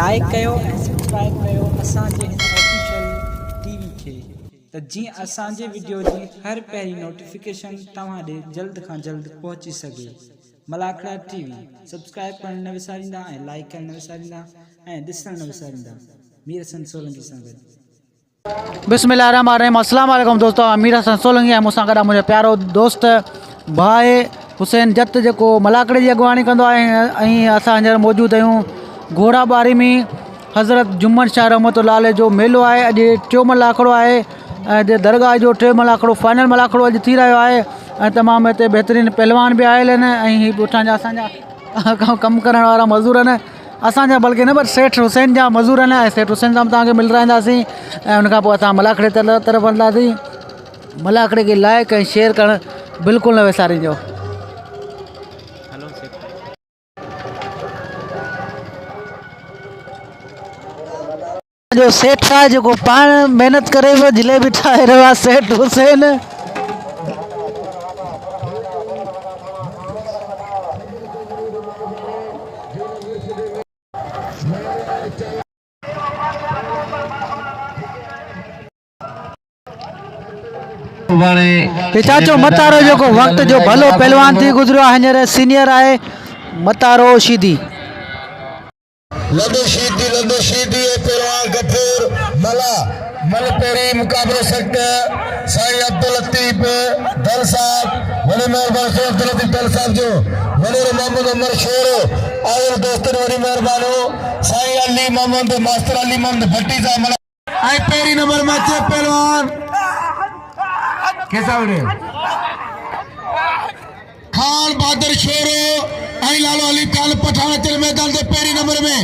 Like कयो ऐं subscribe कयो असांजे हिन ऑफिशियल टीवी खे त जीअं असांजे वीडियो जी हर पहिरीं नोटिफिकेशन तव्हां ॾे जल्द खां जल्द पहुची सघे। मलाखड़ा टीवी सब्सक्राइब करण न विसारींदा ऐं लाइक करण न विसारींदा ऐं ॾिसण न विसारींदा। मीर हसन सोलंकी सां गॾु। बिस्मिल्लाहिर्रहमानिर्रहीम। अस्सलाम वालेकुम दोस्तों, मीर हसन सोलंकी ऐं मूंसां गॾु मुंहिंजो प्यारो दोस्त भाई हुसैन जत जेको मलाखड़े जी अॻुवाणी कंदो आहे ऐं असां हींअर मौजूदु आहियूं घोड़ा बारी में। हज़रत जुम्मन शाह रहमतुल्लाह अलैह जो मेलो आहे। अॼु टियों मलाखड़ो आहे ऐं दरगाह जो टे मलाखड़ो फाइनल मलाखड़ो अॼु थी रहियो आहे ऐं तमामु हिते बहितरीनु पहलवान बि आयल आहिनि ऐं हीअ पुठां जा असांजा कमु करण वारा मज़दूर आहिनि असांजा, बल्कि न पर सेठ हुसैन जा मज़दूर आहिनि ऐं सेठ हुसैन सां बि तव्हांखे मिल रहंदासीं ऐं उनखां पोइ असां मलाखड़े तरफ़ हलंदासीं। मलाखड़े खे लाइक ऐं शेयर करणु बिल्कुलु न विसारींजो। जो सेठ आहे जेको पाण महिनत करे बि जिलेबी ठाहे रहियो आहे सेठ हुसैन। चाचो मतारो जेको वक़्त जो भलो पहलवान थी गुज़रियो आहे हींअर सीनियर आहे मतारो शीदी। लदो शीदी पहलवान गफूर मला मल पेरी मुकाबलो सकते साईं अब्दुल लतीफ दल साहब वली मेहरबान अब्दुल लतीफ दल साहब जो वली मोहम्मद उमर शेर आयल दोस्तन वली मेहरबान साईं अली मोहम्मद मास्टर अली मोहम्मद भट्टी साहब मला आई पेरी नंबर में चे पहलवान कैसा उड़े खान बहादुर शेरो आई लालो अली काल पठान तेरे मैदान से पेरी नंबर में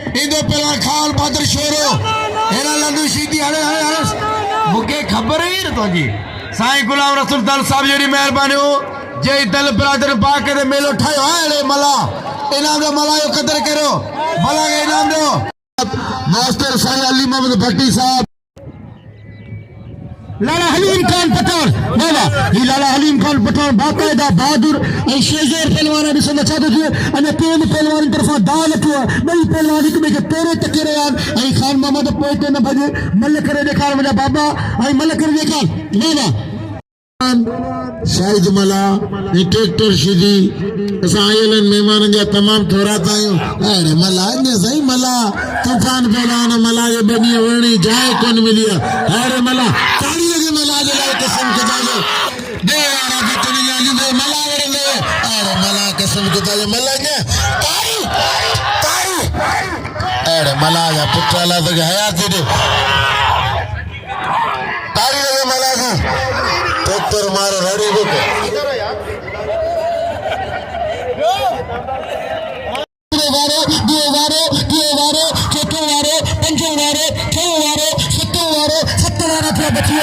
इंदो पहलवान खान बहादुर शेरो हेरा लड्डू सीधी हले हले हले मुके खबर ही न तो जी साईं गुलाम रसूल दल साहब जी मेहरबानी हो जय दल ब्रादर बाके दे मेलो ठायो है मला इनाम दे मला यो कदर करो मला के इनाम दो मास्टर साईं अली मोहम्मद भट्टी साहब लाला हलीम खान पठान वाला ये लाला हलीम खान पठान बाकायदा बहादुर ऐं शेजोर पहलवान ॾिसंदा छा थो थिए अने तीन पहलवान तरफ़ां दाव लठो आहे ॿई पहलवान हिक ॿिए खे पेरे टके रहिया आहिनि ऐं खान मोहम्मद पोइ ते न भॼे मल करे ॾेखार मुंहिंजा बाबा ऐं मल करे ॾेखार वाह शाहिद मला ट्रैक्टर शीदी असां आयल मेहमाननि जा तमामु थोरात आहियूं। अरे मला ने सही मला तूफान पहलवान मला जे बनी वरणी जाए कोन मिली आहे। अरे मला ताली लगे मला जे लाइ कसम खुदा दे यारा भी तुनी जानी दे मला वरले। अरे मला कसम खुदा जे मला ने ताली ताली अरे मला जा पुत्राला तो हयात दे ताली लगे मला जी ट्रैक्टर मारो रेडी बुक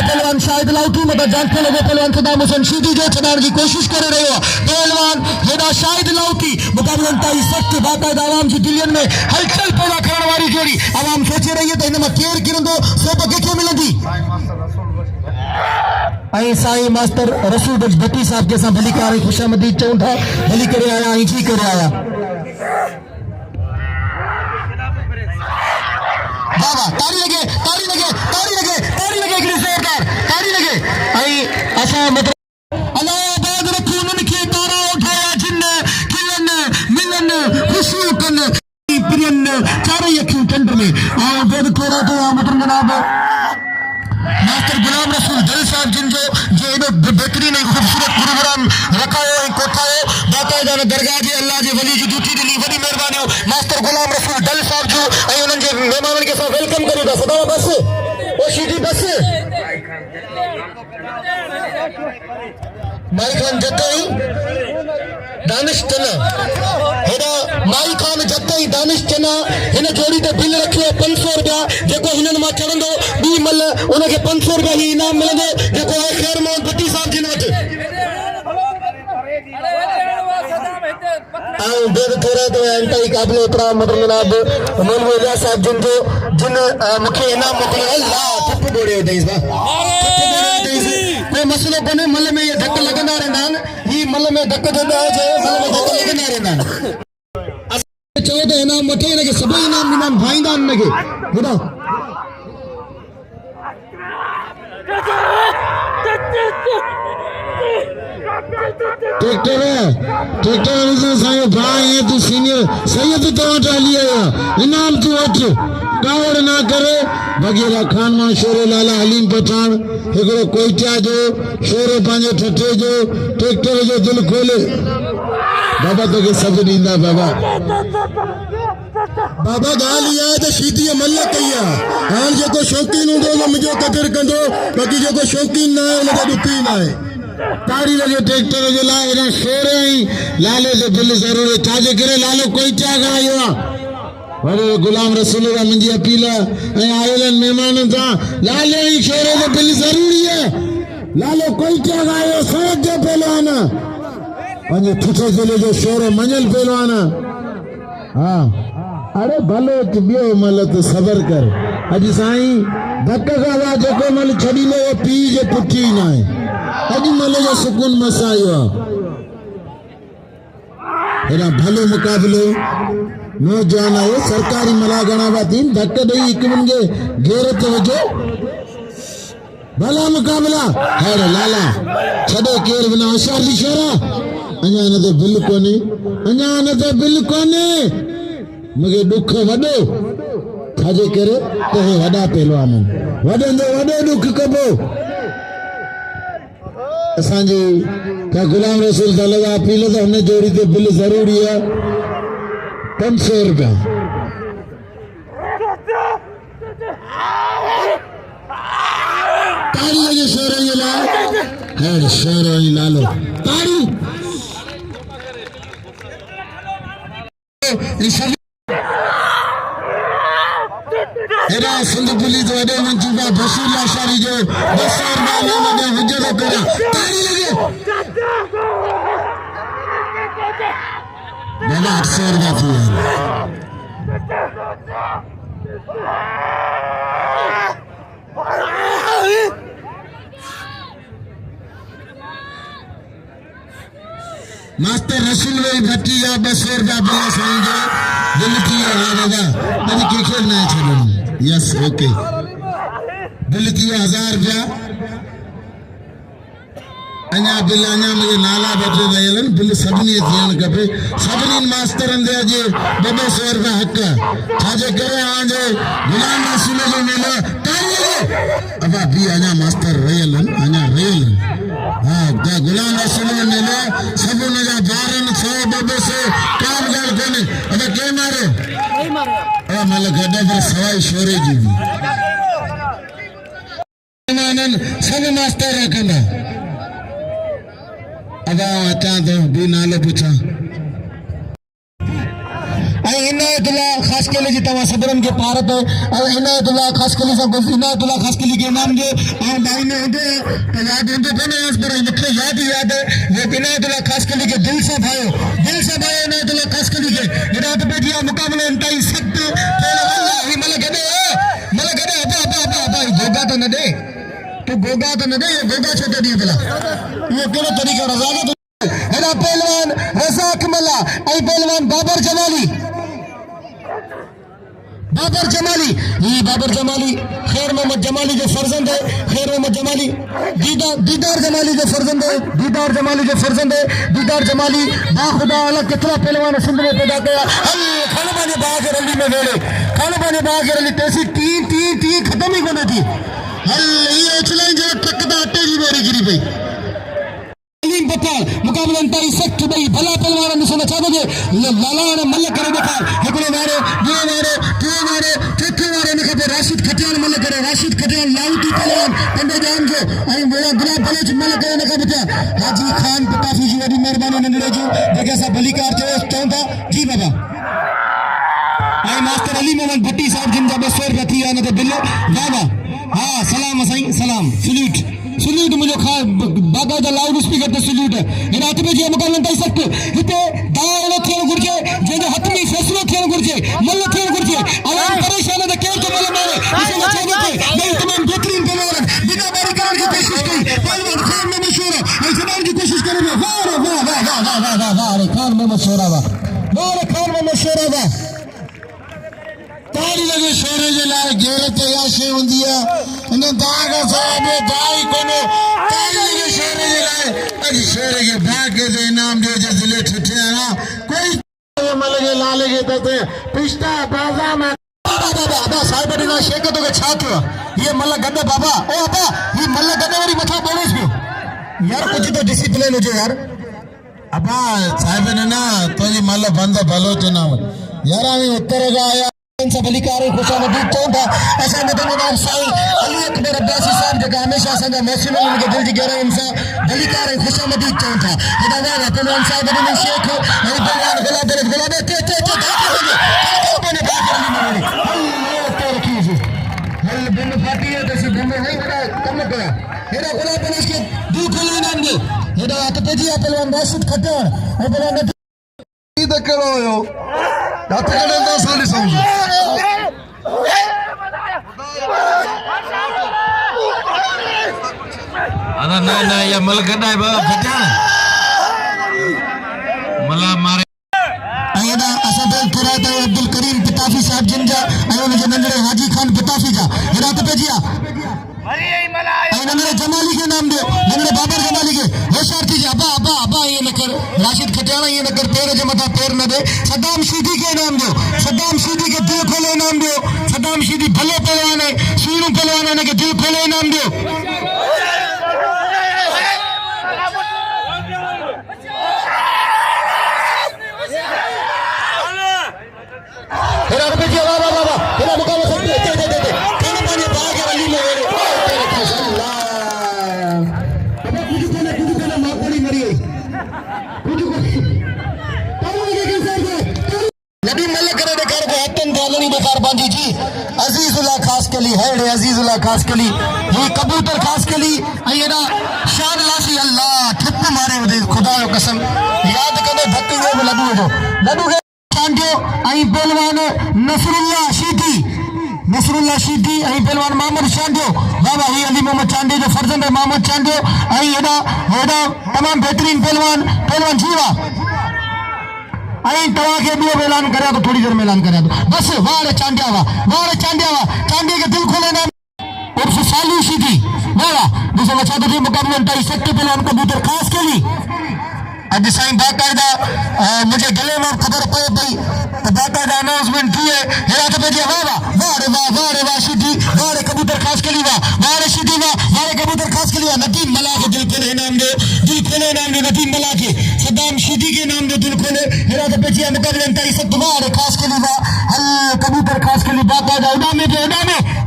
पहलवान शाहिद लाउटी मदद जानते लगे पहलवान सदाम हुसैन शीदी जो छड़ाने की कोशिश कर रहे हो पहलवान हेडा शाहिद लाउटी मुकाबलन ताई सख्त बाकायदा आवाम जी दिलियन में हलचल पैदा करने वाली जोड़ी आवाम सोचे रही है तो इनमें केर किरंदो सोप के मिलंदी आई साईं मास्टर रसूल बख्श भट्टी साहब के साथ भली कारी खुशामदीद चऊं था भली करे आया आई जी करे आया बाबा ताली लगे ताली लगे ताली लगे ताली लगे एक जोरदार ताली लगे आई असा मतलब अल्लाह आबाद रखो उन्हनि खे तारा उठाया जिन खिलन मिलन खुशियूं कन प्रियन चारों अखियूं चंड में आओ बेद थोड़ा तो मतलब जनाब मास्टर गुलाम रसूल दल साहब जिन जो एडो बेहतरीन खूबसूरत प्रोग्राम रखायो ऐं कोठायो बाकायदा दरगाह जे अल्लाह जे वली जी ड्यूटी ॾिनी वॾी महिरबानी मास्टर गुलाम रसूल दल साहब जो ऐं उन्हनि जे महिमाननि खे असां वेलकम करियूं था सदा बस ओ शीदी बस माई खान जतई दानिश चना हेडा माई खान जतई दानिश चना हिन जोड़ी ते बिल रखियो 500 रुपया जेको हिननि मां चढ़ंदो ॿी मल उनखे 500 रुपया ही इनाम मिलंदो जेको आहे ख़ैर मोहम्मद भट्टी साहब जिन वटि ऐं बेद थोरा तो अंताई क़ाबिल एतिराम मतलब जनाब मौलवी इलियास साहब जिन मूंखे इनाम मोकिलियो अल्लाह ठप बोड़ियो अथईसि कोई मसइलो कोन्हे मल में इहे धक लॻंदा रहंदा आहिनि ही मल में धक जो न हुजे मल में धक लॻंदा रहंदा आहिनि चओ त इनाम वठे हिनखे सभई इनाम ॾींदा आहिनि भाईंदा आहिनि हिनखे ॿुधायो ट्रैक्टर असांजो भाउ ईअं तूं सीनियर सैयद तो वटि हली आयो इनाम तूं वठि कावड़ ना करे वग़ैरह खान मां शोरो लाला हलीम पठान हिकिड़ो कोइटा जो शोरो पंहिंजो ठठे जो ट्रैक्टर जो दिलि खोले बाबा तोखे सभु ॾींदा बाबा बाबा ॻाल्हि इहा आहे त शीतीअ मल कई आहे हाणे जेको शौक़ीन हूंदो त मुंहिंजो क़दुरु कंदो बाक़ी जेको शौक़ीन न आहे हुनखे ॾुखी न आहे ताड़ी लॻे ट्रैक्टर जे लाइ हेॾा शोर ऐं लाले जो दिलि ज़रूरु आहे छाजे करे लालो कोइटा खां आयो आहे वॾे गुलाम रसूल खां मुंहिंजी अपील ऐं आयल महिमाननि सां लाले ऐं शोरे जो दिलि ज़रूरी आहे लालो कोइटा खां आयो सड़क जो पहलवान पंहिंजे ठुठे ज़िले जो शोरो मञल पहलवान हा अरे भले ॿियो मल त सबर कर अॼु साईं धक खां वाह जेको मल छॾींदो उहो पीउ जे पुठी न आहे अॼु मल जो सुकून मस आयो आहे हेॾा भलो मुक़ाबिलो नौजवान आयो सरकारी मला घणा पिया थियनि धक ॾेई हिकु ॿिनि खे घेर ते विझो भला मुक़ाबिला हेर लाला छॾे केरु बिना होशियार जी शोरा अञा हिन ते बिल कोन्हे अञा हिन ते बिल कोन्हे मूंखे ॾुख वॾो छाजे करे त हे वॾा पहलवान वॾनि जो वॾो ॾुख कबो असांजे गुलाम रसूल लॻा अपील त हुन जोड़ी ते बिल ज़रूरी आहे 500 रुपया ताड़ी लॻे शोर जे लाइ हेड़ शोर लालो ताड़ी हेॾा सिंध पुलिस वॾे मंसूबा बशीर लाशारी जो 200 रुपया हुजो करा ताड़ी लॻे दादा 800 रुपया थी विया मास्टर रसूल भाई भट्टी जा 200 रुपया बिल साईं जो दिल थी वियो हा दादा अॼु कंहिंखे न आहे छॾणो यस ओके बिल थी वियो 1000 रुपया अञा बिल अञा मुंहिंजे नाला बदिले रहियल आहिनि बिल सभिनी थियणु खपे सभिनी मास्तरनि ते अॼु 200 रुपया हक़ छाजे करे हाणे गुलाम रसूल जो मेलो अबा बि अञा मास्तर रहियल आहिनि अञा रहियल आहिनि हा गुलाम रसूल जो मेलो सभु हुनजा ॿारनि 100 200 काम ॻाल्हि कोन्हे अबा के मारियो मल गॾ पर सवाइ शोरे जी बि सभु मास्तर रखंदा अदा अचां थो बि नालो पुछां इनायतुल्ला ख़ासकली जी तव्हां सभिनीनि खे पारत इनायतुल्ला ख़ासकली सां इनायतुल्ला ख़ासकली के इनाम जो ऐं भाई में हूंदो त यादि हूंदो कोन्हे पर मूंखे यादि आहे वो इनायतुल्ला ख़ासकली खे दिलि सां भायो इनायतुल्ला ख़ासकली खे हिदायत पेटी आहे मुक़ाबले ताईं सख़्त मल गॾे गोगा त न ॾे तू गोगा त न ॾे गोगा छो थो ॾींहुं भला इहो कहिड़ो तरीक़ो रज़ाक़त हेॾा पहलवान रज़ाक मल्ला ऐं पहलवान बाबर जमाली ये बाबर जमाली खैर मोहम्मद जमाली जो फर्जंद है खैर मोहम्मद जमाली दीदार जमाली जो फर्जंद है दीदार जमाली बाखुदा अलग कितना पहलवान सिंध में पैदा किया खाने पाने बाग रली में वेड़े खाने पाने बाग रली तैसी तीन खत्म ही कोने थी हल ये उछलन जो ट्रक दा अटे जी मेरी गिरी पई मुकाबले ताई सख्त भाई भला पहलवान ॾिसो न छा थो लाला ने मल करे ॾेखार हिकिड़ो वारो ॿियो वारो टियों वारो चोथों वारो हिन खां पोइ राशिद खटियान मल करे राशिद खटियान लाउती पहलवान पंडे जान जो ऐं गुलाब बलोच मल करे हिन खां पुठियां हाजी खान पटाफी जी वॾी महिरबानी नंढड़े जूं जेके असां भलीकार चऊं था जी बाबा ऐं मास्टर अली मोहम्मद भट्टी साहिब जिन जा 200 रुपया थी विया हिन ते बिल वाह हा सलाम साईं सलाम सल्यूट मुझे बाकायदा लाउड स्पीकर ते सल्यूट रात में जो मुकाबले ताईं सख्त हिते दाव थियणु घुरिजे जंहिंजे हथ में फ़ैसिलो थियणु घुरिजे मल थियणु घुरिजे आवाम परेशान आहे त केरु थो मल मारे ॾिसो न छा थो थिए ॿई तमामु बहितरीन पहलवान बिना बारी करण जी कोशिशि कई पहलवान खान मोहम्मद शोरा ऐं जमाइण जी कोशिशि करे वाह खान मोहम्मद शोरा वाह वारे खान मोहम्मद शेर दा ताली लगे शेरे जे लाए गैरत या शे हुंदी है इन दाग साहब दाई कोनो ताली लगे शेरे जे लाए अज शेरे के भाग्य दे इनाम दे जे दिले ठठे ना कोई मल के लाले के तते पिस्ता बाजा में बाबा साहब ने शेक तो के छा थियो ये मल गड्डे बाबा ओ बाबा ये मल गड्डे वाली मथा बोले थियो यार कुछ तो डिसिप्लिन हो यार अबा साहब ने ना तो ये मल बंद भलो तो ना यार आमी उत्तर का आया सब अलीकारी खुशामदी चौथा ऐसा मतलब नाम साईं अली अकबर अब्बासी साहब जगह हमेशा संग मौसम के दिल की गहराई इंसान अलीकारी खुशामदी चौथा हिदायत रतन साहब ने शेख और बलवान गुलाब गुलाब ते बने बाकी अल्लाह तेरे की हल बिन फाटी है जैसे बिन नहीं बड़ा कम करा हेरा गुलाब बने इसके दू खुले नाम दे हेरा हाथ पे जी पहलवान राशिद खट्टर और पहलवान इधर करो यो हाथ कड़े तो साली समझो अरे ना ये मल गड्डा है बाबा फटा मला मारे अयदा असदल फरात अब्दुल करीम पिताफी साहब जिंजा अयो ने नंदरे हाजी खान पिताफी जा हिरात पे जिया अरे यही मला नंदरे जमाली के नाम दे नंदरे बाबर जमाली के होशियार थी अब्बा अब्बा अब्बा ये न कर राशिद खटियाना ये न कर पैर जे मथा पैर न दे सद्दाम शीदी के नाम दो सद्दाम शीदी के दिल खोले नाम दो सद्दाम शीदी भले पहलवान है सीनू पहलवान है के दिल खोले नाम दो हेरा रुपए जी वाह वाह वाह हेरा मुकाबला सब दे खाना पानी भाग अली में तेरे माशाल्लाह अब कुछ कोने माकोड़ी मरी है कुछ को ताली के सर नबी मल्ल करे दे कर को हतन दालनी बेकार बांधी जी अजीजुल्लाह खास के लिए है अजीजुल्लाह खास के लिए ये कबूतर खास के लिए अयना शान लासी अल्लाह ठप मारे खुदा की कसम याद करे धक्के में लगू जो लगू चांडियो आई पहलवान नसरुल्लाह शीदी आई पहलवान मोहम्मद चांडियो बाबा ही अली मोहम्मद चांडियो जो फर्जंद है मोहम्मद चांडियो आई एडा एडा तमाम बेहतरीन पहलवान जीवा आई तवा के भी ऐलान करा तो थोड़ी देर में ऐलान करा तो बस वारे चांडिया चांडिया के दिल खोले ना उर्फ सालू शीदी बाबा दूसरा बच्चा तो मुकाबले अंतर सकते पहलवान कबूतर खास के लिए आज साईं बाकायदा मुझे गले में खबर पड़े भाई तो बाकायदा अनाउंसमेंट की है हेरा तो भेजिए वाह रे वाह शीदी वाह कबूतर खास के लिए वाह रे शीदी वाह कबूतर खास के लिए नदीम मला के दिल खोले नाम दो नदीम मला के सद्दाम शीदी के नाम दो दिल खोले हेरा तो भेजिए मुकाबले अंतर सब वाह रे खास के लिए वाह हल कबूतर खास के लिए बाकायदा उड़ा में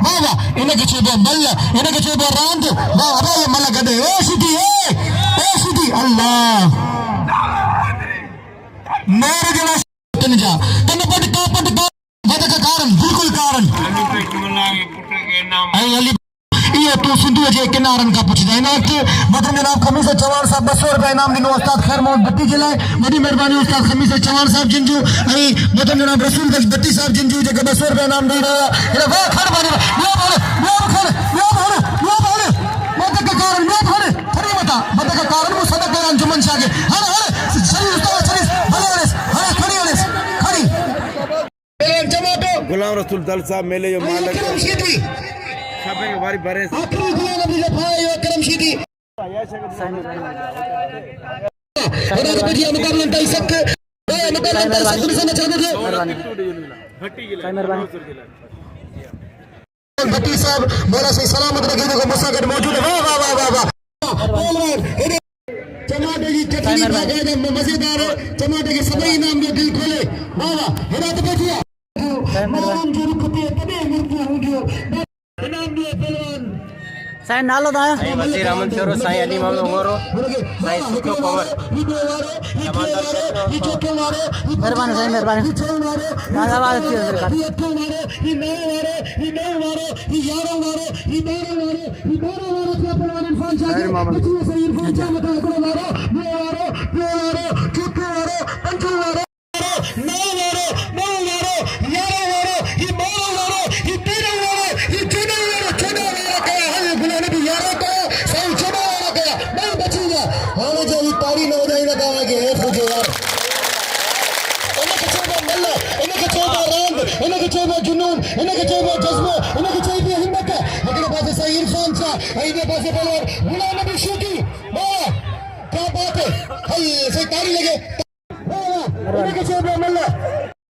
वाह इन्हें के चोबो मल्ल इन्हें के चोबो रांद वाह वाह मला गदे ओ शीदी अल्लाह मेरे जला तन जा तन पटका वदक कारण बिल्कुल कारण आई अली ये तो सिंधु जे किनारन का पूछ देना कि मतलब जनाब खमीस चवान साहब 200 रुपए इनाम दिनो उस्ताद खैर मोहम्मद भट्टी जिला बड़ी मेहरबानी उस्ताद खमीस चवान साहब जिंजू आई मतलब जनाब रसूल भट्टी साहब जिंजू जे 200 रुपए इनाम दे रहा है वाह खैर बानी वो बोले वदक कारण वो बोले थोड़ी बता वदक कारण वो सदक अंजुमन शाह के हर शरीर उस्ताद शरीर गुलाम रसूल दल साहब मेले जो मालक सबे बारी भरे आखिरी गुलाम अब्दुल भाई अकरम शीदी हेरा तो भेजिए मुकाबला अंतर सक मुकाबला अंतर सक में चाहते थे भट्टी साहब मोला से सलामत रखने को मुसाफिर मौजूद है वाह टमाटे की चटनी बाकायदा मजेदार है टमाटे के सभी इनाम में दिल खोले वाह हेरा तो भेजिए नाम जो रुकते तबे मुर्तियां होंगी इनाम दिए पहलवान साईं नालो था वजीर अहमद छोरो साईं अली मोहम्मद उमरो साईं सुखो पवर मेहरबानी साईं मेहरबानी दादा वाले थी अंदर का तारी न हो जाए पहलवान इनके चाहिए जज्बो इनके चाहिए हिम्मत हिकिड़े पासे साईं इरफान शाह इने पासे पहलवान गुलाम नबी शूकी वाह क्या बात है भाई सही ताली लगे इनके चाहिए मल्ला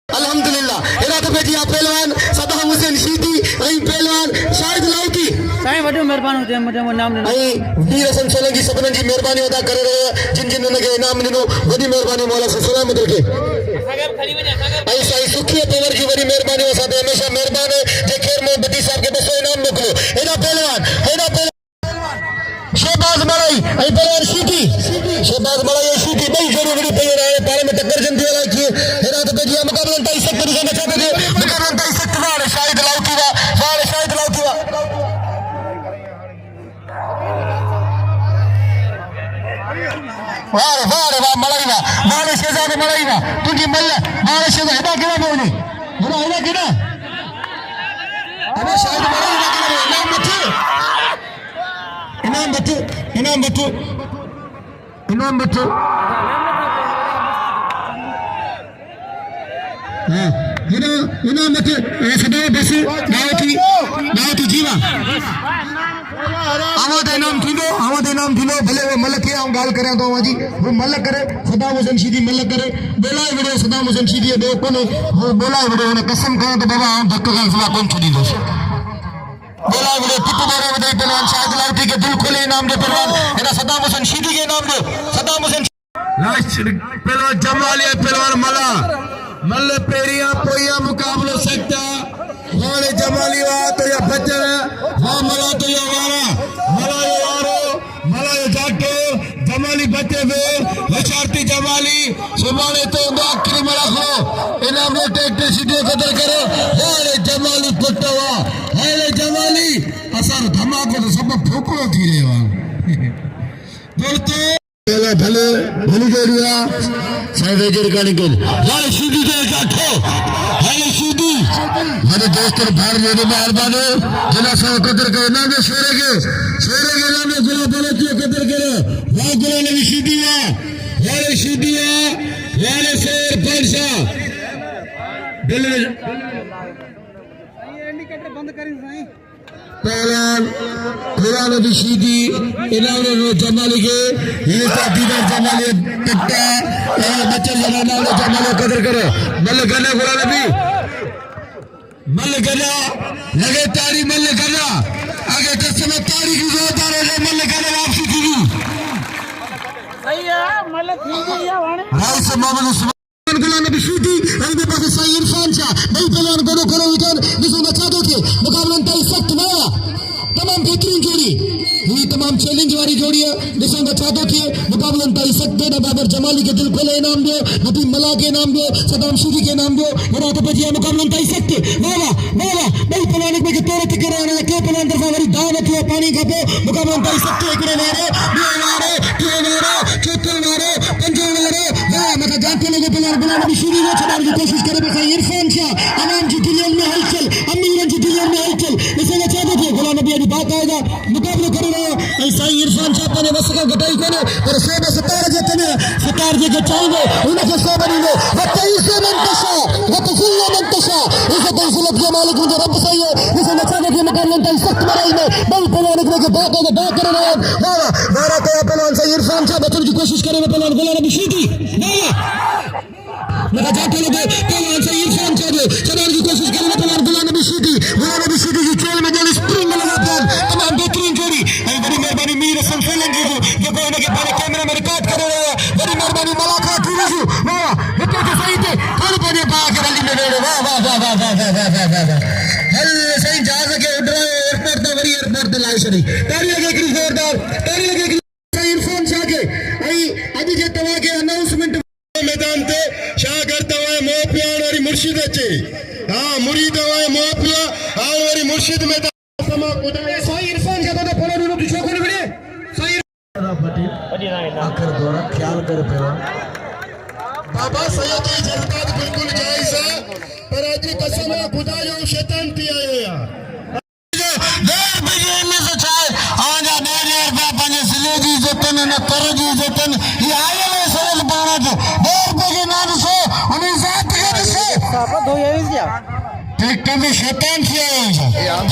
अल्हम्दुलिल्लाह इरादा पे जी पहलवान सदाम हुसैन शीदी ऐं पहलवान शाहिद लाउती साईं वॾो महिरबानी हुजे मुंहिंजो नाम ॾिनो ऐं वीर हसन सोलंकी सभिनी जी महिरबानी अदा करे रहियो जिन जिन हुनखे इनाम ॾिनो वॾी महिरबानी मौला सलामत रखे ऐं साईं सुखीअ पवर जी वॾी महिरबानी असां ते हमेशह महिरबान जे ख़ैर में बदी साहब खे 200 इनाम मोकिलियो हेॾा पहलवान शहबाज मड़ाई ऐं पहलवान शीदी शहबाज मड़ाई ऐं शीदी ॿई जोड़ियूं विड़ी पयूं आहिनि पाण में टकर जंदी अलाए कीअं हेॾा त पंहिंजी मुक़ाबलनि ताईं सख़्त ॾिसण छा थो थिए मुक़ाबलनि ताईं सख़्त वार शाहिद लाउती वाह वाह मड़ाई वाह बाल शहजाद मड़ाई वाह तुझी मल्ल बाल शहजाद हेॾा केड़ा बोले हेॾा केड़ा अबे शायद मड़ाई ना केड़ा इनाम बच्चो हाँ इनाम बच्चो सदा बस दावती जीवा आवाज इनाम थींदो भले वो मलक है गाल करे तो जी वो मलक करे सदाम हुसैन शीदी मलक करे बोलाए विड़ो सदाम हुसैन शीदी दे कोने वो बोलाए विड़ो ने कसम करे तो बाबा हम धक्का खान सवा कोन छुदी दोस बोलाए विड़ो टिप मारे वदे पहलवान शाहिद लाउती के दिल खोले इनाम दे पहलवान एदा सदाम हुसैन शीदी के इनाम दे सदाम हुसैन लास्ट पहलवान जमाली पहलवान मल पेरिया पोया मुकाबलो सकता वाले जमाली वा तो या बचर वा मला तो या वारा मला यो जाटो जमाली बचे वे लशारती जमाली सुबाने तो आखिरी मला खो इनाम ने टेक्टर सीधे कदर करे वाले जमाली पुटवा वाले जमाली असर धमाको तो सब फोपड़ो थी रे वा बोलते भले भली जोड़िया साइड वेजर का निकल वाले सीधी के जाटो वाले सीधी मेरे दोस्तों भार मेरे मेहरबान जना सो कदर करे ना दे शेरे के ना में गुला बोले तो कदर करे वाह गुला ने सीधी वाले शेर परसा दिल इंडिकेटर बंद करी साईं पहलवान खुदा नबी शीदी इन्होंने जमाली के ये दीदार जमाली टट्टा बच्चे जमाना जमाली कदर करे मल गना खुदा नबी मल गना लगे तारी मल गना आगे दस में तारी की जरूरत है मल गना वापसी की सही है मल थी गई है वाणे भाई से मोहम्मद उस्मान गुलाम नबी शीदी इनके पास साईं इरफान शाह भाई पहलवान दोनों करो विकेट जिसमें बचा दो थे मुकाबला तय सख्त नया तमाम बेहतरीन जोड़ी ये तमाम चैलेंज वाली जोड़ी है जिसमें बचा दो थे मुकाबला तय सख्त है बाबर जमाली के दिल खोले इनाम दो नबी मला के इनाम दो सदाम शीदी के इनाम दो मेरा तो बजिया मुकाबला तय सख्त वाह भाई पहलवान में के तोरे के कराने के पहलवान तरफा वाली दाव थी पानी का पे मुकाबला तय सख्त एकड़े मारे चौथे मारे पंजे मारे वाह मत जाते लगे पहलवान गुलाम नबी शीदी ने छड़ाने की कोशिश करे भाई इरफान शाह अवाम जी दिल में हलचल अमीरन जी दिल में हलचल इसे बचा दो गुलाम नबी की बात आएगा मुकाबला कर रहे हैं ऐसा इरफान शाह ने बस का घटाई कोने और सोबे सितार जे तने सितार जे चाहेंगे उनके सोबे ने वतईस मंतशा वतफुल मंतशा इसे तंसलत के मालिक मुझे रब सही है इसे बचाने के मुकाबले में सख्त मराई में बल पहलवान के बात कर रहे हैं वाह मारा तो पहलवान से इरफान शाह बचने की कोशिश करे पहलवान गुलाम नबी शीदी मेरा जाते लगे पहलवान से इरफान शाह चलाने की कोशिश करे पहलवान गुलाम नबी शीदी की चोल में जो स्प्रिंग लगा तमाम बेहतरीन जोड़ी बड़ी मेहरबानी मीर हसन सोलंकी जो कोने के बारे कैमरा में रिकॉर्ड कर रहे हैं बड़ी मेहरबानी मलाका टूरिजू वाह इतने तो सही थे कौन पाने पा के रली में वेड़े वाह हल सही जहाज के उड़ रहे एयरपोर्ट तो बड़ी एयरपोर्ट तो लाई सही ताली लगे कि जोरदार ताली लगे कि सही इरफान शाह के अभी जे तवा के अनाउंसमेंट मैदान ते शाह करता है मोपियान और मुर्शिद अच्छे हां मुरीद है मोपिया और मुर्शिद मैदान समा खुदा सही इरफान शाह तो पड़ा नु तो छोकन बड़े सही आखिर दौरा ख्याल कर पेरा बाबा सैयद की जज्बात बिल्कुल जायज है पर आज कसम है खुदा जो शैतान पी आए यार देर बजे में से चाहे आजा देर पे अपने सिले जी जतन न कर जी जतन ये आए ले सरल बाणा जो देर बजे ना से उन्हें जात के से सापा धो ये क्या ट्रैक्टर में शैतान थी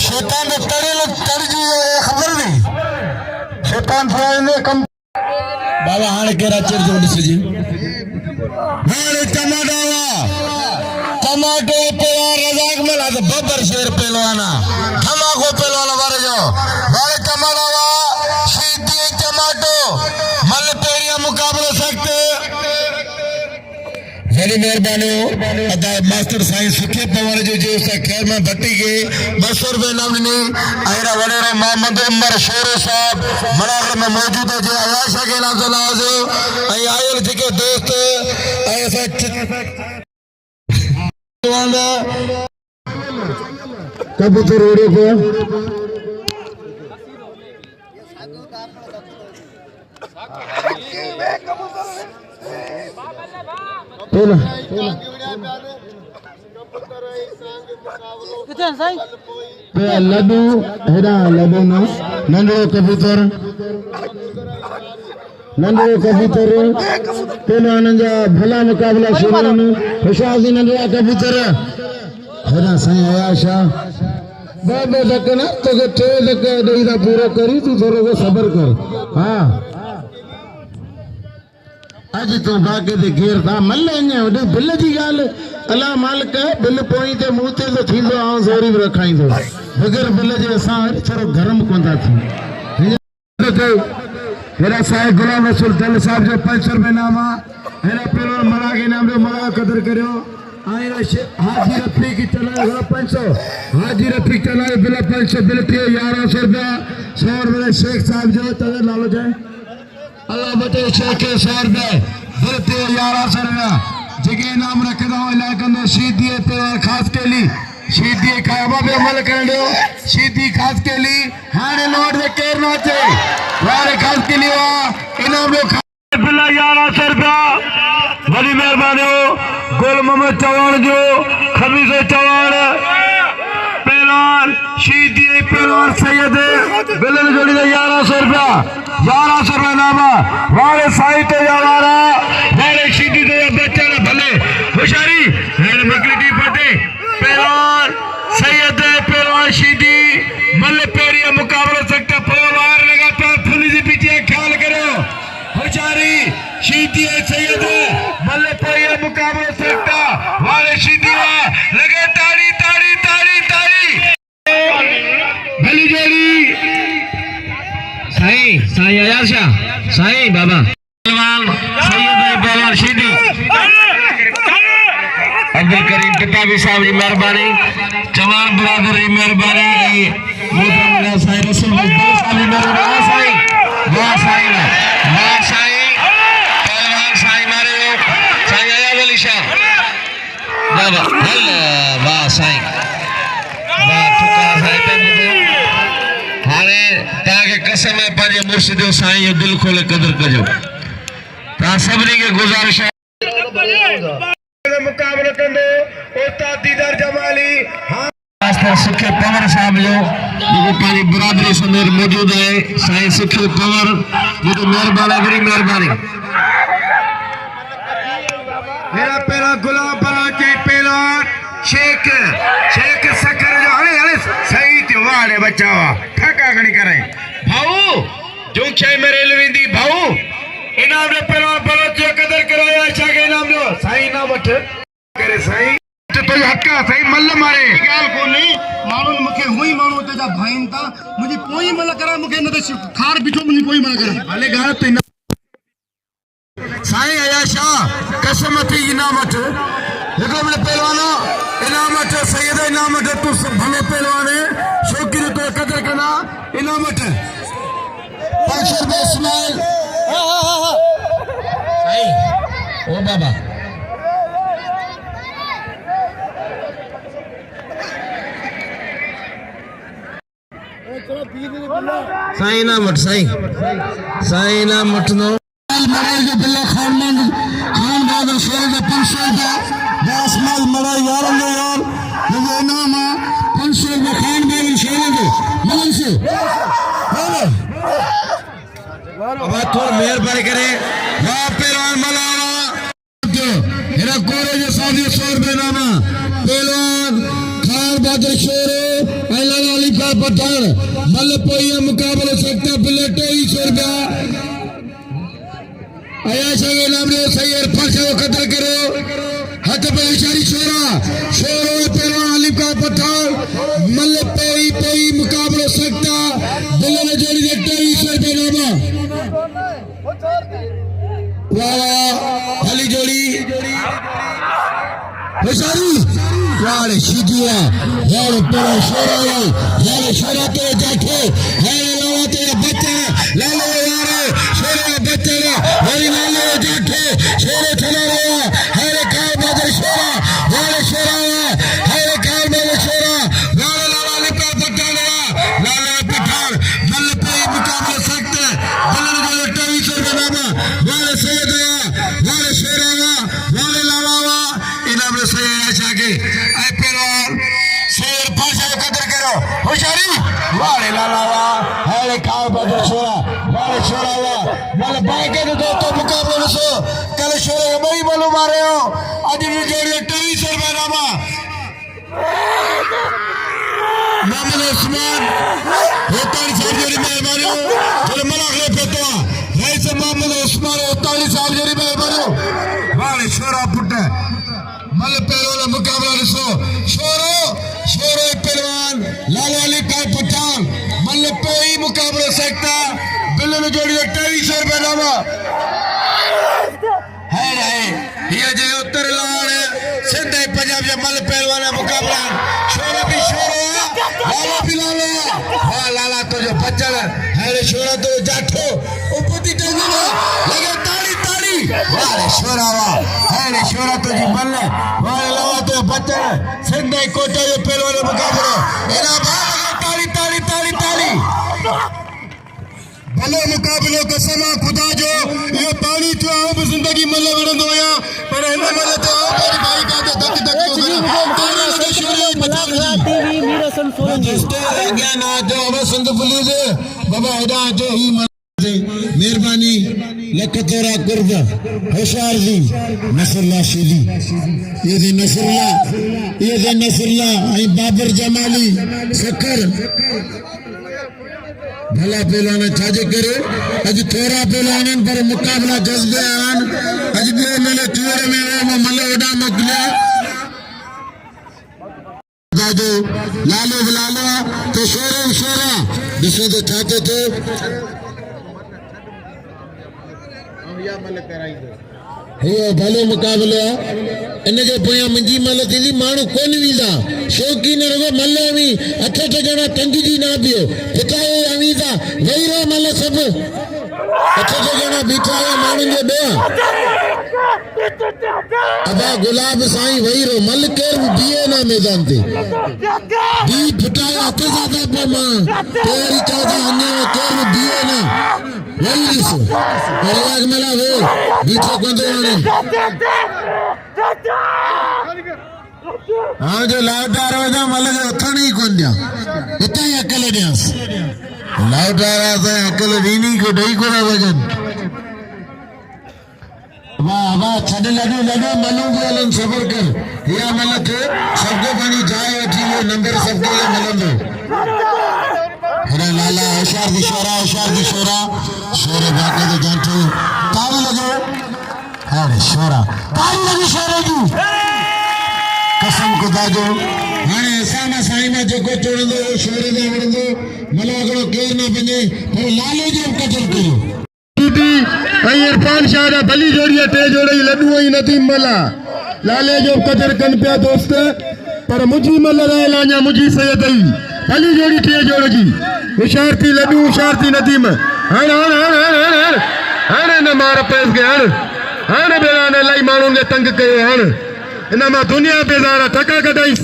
शैतान तो तड़े तड़ जी खबर नहीं शैतान था इन्हें कम बाबा हाणे केरा चेर जो ॾिसजे हाणे टमाटो पे रज़ाक मला तो बबर शेर पहलवाना धमाको पहलवाना वारे जो वारे टमाटो सीधी टमाटो मल पेरिया मुकाबला सकते बड़ी मेहरबानी अदा मास्टर साईं सुखे पवार जो खैर में भट्टी के 200 रुपये नाम नहीं अहिड़ा वडेरो मोहम्मद उमर शेरो साहब मनागर में मौजूद है जो आयाशा के नाम से नवाज़ो ऐं आयल जेके दोस्त ऐसा कबूतर उड़े को लड्डू हेड़ा लड्डू न नंढड़ो कबूतर पहलवाननि जा भला मुकाबला शुरू आहिनि खुशादी नंढड़ा कबूतर हेड़ा साईं आयाशा ॿ धक न तोखे 3 धक ॾेई था पूरो करी तूं थोरो सो सबर कर हा अॼु तूं बाक़ी ते घेर था मल अञा वॾे बिल जी ॻाल्हि अला मालिक बिल पोई ते मूं ते तो थींदो ऐं ज़ोरी बि रखाईंदो बग़ैर बिल जे असां थोरो गरम कोन था थियूं हेड़ा साहिब गुलाम रसूल दल साहब जो 500 रुपये नाम आहे हेड़ा पहिरियों मरा के नाम जो मरा क़दर करियो हाजी रफीक चलायो 500 हाजी रफीक चलायो बिल 500 बिल थियो 1100 रुपया 100 रुपये शेख साहब जो तव्हां नालो जाए अल्लाह बचे शेख 100 रुपये बिल थियो 1100 रुपया जेके इनाम रखंदा इलाही कंदो सीधी पे ख़ासि केली सीधी खाइबा पे अमल करण ॾियो सीधी ख़ासि केली हाणे नोट में केर न अचे वारे ख़ासि केली इनाम जो बिल 1100 रुपया बड़ी मेहरबानी गुल मोहम्मद चौहान जो खमीस चौहान पहलवान सीधी पहलवान सैयद बिलन जोड़ी 1100 रुपया 1100 रुपया नामा वाले साई तो यारा वाले सीधी तो बच्चा ना भले होशियारी हेड मकली पते पहलवान सैयद पहलवान सीधी मल पेरिया मुकाबला सकता पहलवान लगातार फुली जी पीछे ख्याल करो होशियारी सीधी सैयद मल पेरिया मुकाबला सकता वाले सीधी लगे ताड़ी ताड़ी ताड़ी ताड़ी भली जोड़ी साईं साईं आयाशा साईं बाबा पहलवान सैयद पहलवान सीधी अब्दुल करीम किताबी साहब की मेहरबानी जवान बरादर की मेहरबानी मोहतरम साईं रसूल साहब की मेहरबानी साईं वाह साईं पहलवान साईं मारे साईं आयाज अली शाह बाबा अल्लाह वाह साईं वाह तुका साईं हाणे तव्हांखे कसम है पंहिंजे मुर्शिद साईं जो दिल खोले कदर कजो तव्हां सभिनी खे गुज़ारिश मुकाबलो कंदो उस्ताद दीदार जमाली मास्टर सुखे पवर साहब जो जेको पंहिंजी बिरादरी समेत मौजूद है साईं सुखे पवर जेको मेहरबानी बड़ी मेहरबानी मेरा पहला गुलाम बला के पहलवान शेख सकर जो हले हले सही थियो वाले बच्चा ठका खणी करे भाऊ जो छे मेरे लेंदी भाऊ इनाम ने पहलवान बलो जो कदर कराया अच्छा के इनाम लो साईं ना वठ करे साईं तो हक्का साईं मल मारे गाल को नहीं माण्हुनि मूंखे हुई माण्हू उते जा भाईनि था मुंहिंजी पोई मल करा मूंखे न त खार बीठो मुंहिंजी पोई मल करा हले ॻाल्हि तो साईं आयाशा कसम थी इनाम वठ हिकिड़ो मिले पहलवानो इनाम वठ सैयद इनाम वठ तूं भले पहलवान शौक़ीन तो कदर कंदा इनाम वठ 500 रुपया इस्माइल साईं ओ बाबा साईं ना मठ साईं ना मठ नो मराई जो बिल्ला खान बाद शेर का 500 रुपया दस माल मराई यार मुझे इनाम 500 रुपया खान बाद शेर के मलन से अब थोड़ा मेहरबानी करे वाह पहलवान मलावा हेरा कोरे जो 100 रुपये नामा पहलवान खान बहादुर शेरो लाला अली का पठान मल पोई मुकाबले सकता बिल्ले 2300 रुपया आया शगे नामरे सैयर फर्शो कदर करो हाथ पे इशारी शोरा शेरो पहलवान अली का पठान मल पोई मुकाबले सकता बिल्ले जोड़ी 2300 रुपया नामा वाह हली जोड़ी बेचारी यार सीधिया यार तेरा शोरा यार शोरा तेरे जाके यार लाला तेरे बच्चे लाला यार शोरा बच्चे यार लाला जाके शोरे चला रहा यार काय बदर शोरा यार शोरा यार काय बदर शोरा यार लाला लिपा पठान लाला पठान मल पे मुकाबला सकते बल्ले वाले 2300 रुपए नामा वाले सैयद वाले शोरा वाले लाला इनाम से ऐसा के ऐ पहलवान शेर फर्शो कदर करो होशियारी वाले लाला है खाओ बदर शोरा वाले शोरा वाले भाई के दोस्तों मुकाबले में सो कल शोरा बड़ी मालूम आ रहे हो आज भी जोड़िए 2300 रुपए नामा मोहम्मद उस्मान होता साहब जोड़ी मेहरबानी हो जो मलाखले पेटवा ऐसे मोहम्मद उस्मान होता साहब जोड़ी मेहरबानी वाले शोरा पुट्टे मल पहलवान मुकाबला रसो शोरो पहलवान लाला अली का पठान मल पे ही मुकाबला सकता बिल्ले में जोड़ी 2300 रुपए नामा है ये जो उत्तर लाड़ सिंध पंजाब या मल पहलवान मुकाबला शोरो भी शोरो लाला भी लाला हाँ लाला तो जो बच्चल है शोरा तो जाठो उपति टंगना लगे ताड़ी वाले शोरा है शोरा तो जी बल्ले वाले लाला तो बच्चल सिंध कोटा जो पहलवान मुकाबला इना ताड़ी ताड़ी ताड़ी ताड़ी भले मुकाबलों का समा खुदा जो ये पानी तो आओ जिंदगी मल्ले वरंदो या पर हिन मल्ले तो आओ मेरी भाई का तो धक धक हो गया तारा लगे शोरा बता टीवी मीरा सन सोलंकी ज्ञान आ जो हमें संत पुलिस बाबा हेडा जो ही मेहरबानी लखतरा कुर्ब होशियार जी नसरुल्लाह शेली ये दे नसरुल्लाह आई बाबर जमाली सकर भला पहलवान छाजे करे अज थोड़ा पहलवान पर मुकाबला जज्बे आन अज बे मेले चूरे में मले ओडा मकले दादो लालो तो शोरा दिसो तो छाते थे हे भले मुकाबलो इन जे पोयां मुंहिंजी मल थींदी माण्हू कोन वींदा शौक़ीन रुगो मल में 8 ॼणा टंगिजी ना पियो पितायो अवींदा वेही रहो मल सभु 8 ॼणा बीठा आहियो माण्हुनि जे ॿिया अबा गुलाब साईं वेही रहो मल केरु बीहे ना मैदान ते बी फुटायो हथ सां था पियो मां तेरी चौथा अञा केरु बीहे ना वेही ॾिसो परिवार मला वे बीठो कंदो हाँ जो लाउटार हो मल जो उथण ही कोन ॾियां हितां ई अकल ॾियांसि लाउटार असां अकल ॾीनी को ॾेई कोन वजन वाह छॾ लॾो मलूं बि हलनि सबर कर या मल थे सबको पाणी जाइ वठी वियो नंबर सबके लाइ मिलंदो अरे लाला होशियार की शोरा शोरे बाके तो जाठो ताली लगे अरे शोरा ताली लगी शोरे की कसम खुदा जो हाणे असां मां साईं मां जेको चोड़ंदो उहो शोरे खे वणंदो भला हिकिड़ो केरु न वञे पर लाले जो कतल कयो इरफान शाह जा भली जोड़ी टे जोड़े लड्डू ही नदीम मला लाले जो कदर कन पिया दोस्त पर मुझी मल रहल अञा मुझी सैयद आई भली जोड़ी टे जोड़ जी होशियार थी लड्डू होशियार थी नदीम हाणे न मार पैस के हाणे बेड़ा ने इलाही माण्हुनि खे तंग कयो हाणे इन मां दुनिया बेज़ार ठका कढाईस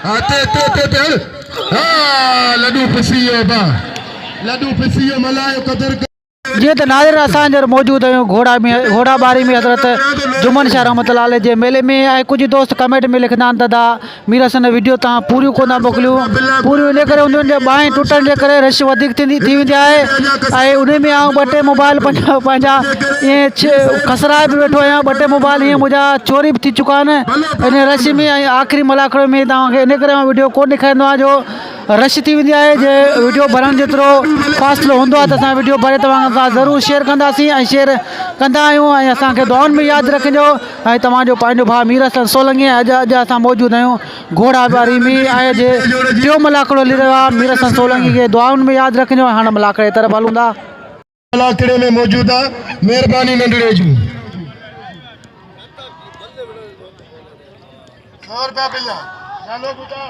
हा ते हा लड्डू फिसी वियो बा लड्डू फिसी वियो मलायो कदर जीअं त नाज़िर असां हींअर मौजूदु आहियूं घोड़ा बारी में हज़रत जुमन शाह रहमतुल्लाह अलैह जे मेले में। ऐं कुझु दोस्त कमेंट में लिखंदा आहिनि त दादा मीर हसन वीडियो तव्हां पूरियूं कोन था मोकिलियूं, पूरियूं इन करे उन्हनि जे ॿाहें टुटण जे करे रश वधीक थी वेंदी आहे। ऐं उन में आउं 2 टे मोबाइल पंहिंजा ईअं खसराए बि वेठो आहियां, 2 टे मोबाइल ईअं मुंहिंजा चोरी बि थी चुका आहिनि इन रश में। ऐं आख़िरी मलाखड़े में तव्हांखे इन करे मां वीडियो कोन ॾेखारींदो आहियां जो रश थी वेंदी आहे। जे वीडियो भरण जेतिरो फ़ासिलो हूंदो आहे त असां वीडियो भरे तव्हां सां ज़रूरु शेयर कंदासीं ऐं शेयर कंदा आहियूं। ऐं असांखे दुआउनि में यादि रखिजो। ऐं तव्हांजो पंहिंजो भाउ मीर हसन सोलंकी अॼु असां मौजूदु आहियूं घोड़ा बारी में। ऐं जे टियों मलाखड़ो हली रहियो आहे मीर हसन सोलंकी खे दुआउनि में यादि रखिजो। हाणे मलाखड़े जी तरफ़ हलूं था। मलाखड़े में मौजूद आहे महिरबानी नंढड़े जूं 100 रुपया बिल नालो ॿुधा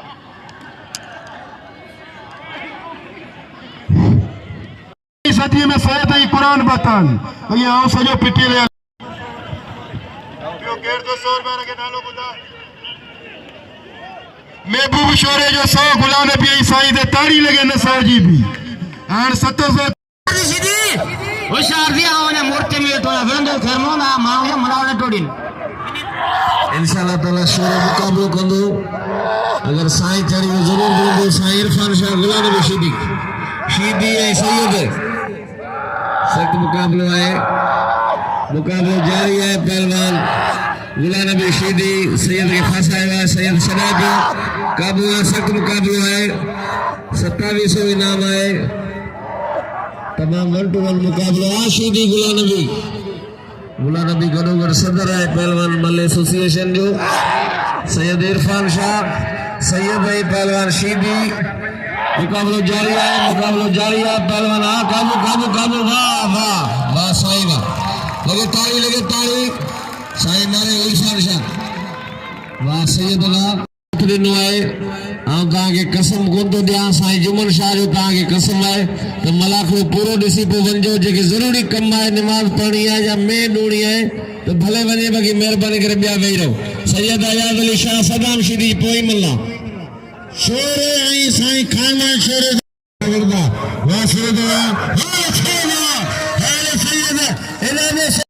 सदी में सैयद ई कुरान बतान ये आओ सजो पिटी ले यो गेर 200 रुपया रखे नालो ॿुधा महबूब शोरे जो 100 गुलाम नबी साईं दे ताड़ी लगे न 100 जी भी हां 700 सीधी होशियार दिया होने मूर्ति में तो वेंदो खरमो ना मांगे मलावने टोडिन इंशाल्लाह ताला शोर मुकाबलो कंदो अगर साईं चढ़ी में जरूर बोलदो साईं इरफान शाह गुलाम नबी शीदी ऐं सैयद सख्त मुकाबलो है, मुकाबलो जारी है। पहलवान गुलाम नबी शीदी सैयद के फंसाया हुआ सैयद शनाबी काबू है। सख्त मुकाबलो है, 2700 इनाम है। तमाम 1 to 1 मुकाबलो शीदी गुलाम नबी गडोगढ़ सदर है पहलवान मल एसोसिएशन जो सैयद इरफान शाह सैयद भाई पहलवान शीदी मुकाबलो जारी है। पहलवान काबू काबू काबू वाह वाह वाह साईं वाह लगे ताली साईं मारे इरफान शाह वाह सैयद वाह ॾिनो आहे। ऐं तव्हांखे कसम कोन थो ॾियां साईं जुमन शाह जो तव्हांखे कसम आहे त मलाखड़ो पूरो ॾिसी पोइ वञिजो। जेके ज़रूरी कम आहे निमाज़ पढ़णी आहे या में ॾोणी आहे त भले वञे बाक़ी महिरबानी करे ॿिया वेही रहो। सैयद आज़ाद अली शाह सदाम शीदी पोइ मल्ला शोरे ऐं साईं खानदान शोरे वाह सैयद वाह सैयद